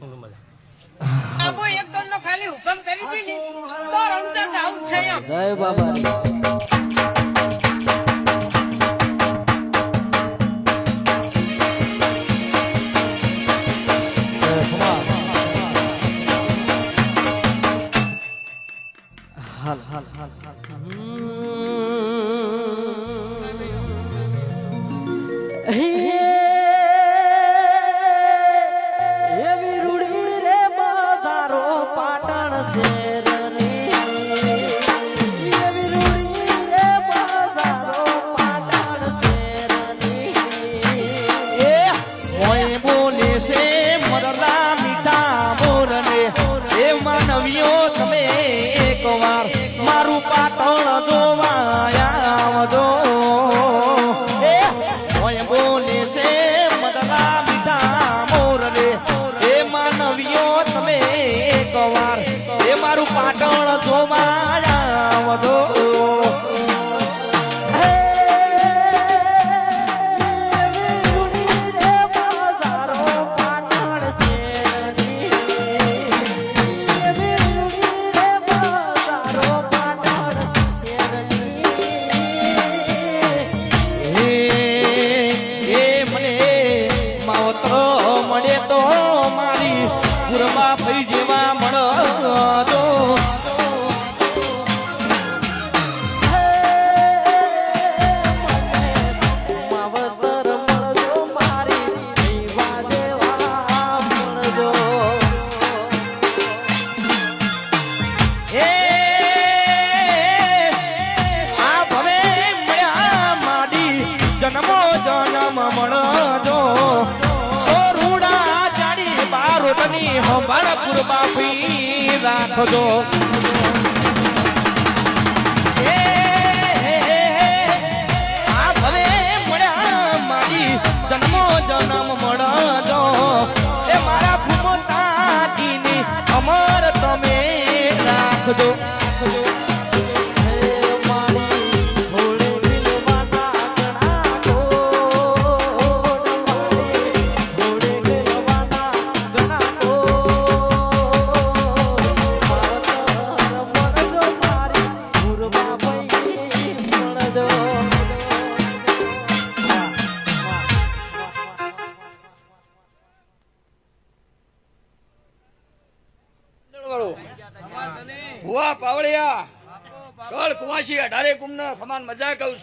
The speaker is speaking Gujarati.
આપો એક દોડનો ખાલી હુકમ કરી દી ને તો રમતા જાવું છે એમ. જય બાબા. હાલ હાલ હાલ હાલ એવી રૂડી રે બધારો પાટણ શેરની એવી રૂડી રે બધારો પાટણ શેરની એ ઓય બોલે છે મરલા મીઠા મોરને એ માનવીઓ તમે એકવાર મારું પાટણ જોવા આવજો એ ઓય બોલે છે મરલા મીઠા મોરને એ માનવીઓ તમે એકવાર એ મારું પાટણ જોવા આવજો મળે તો મારી ગુરબા ભાઈ જેવા મળતો માવતર મળજો મારી જીવા જેવા મળજો એ આ ભવે મળ્યા માડી જન્મો જન્મ મળજો બારોટની હંભાળપુર બાપી રાખજો આ ભવે મળ્યા મારી જન્મો જન્મ મળજો એ મારા ફૂમતાજીની અમર તમે રાખજો હુઆ પાવળિયા કળ કુવાસી 18 કુમના સમાન મજા કહું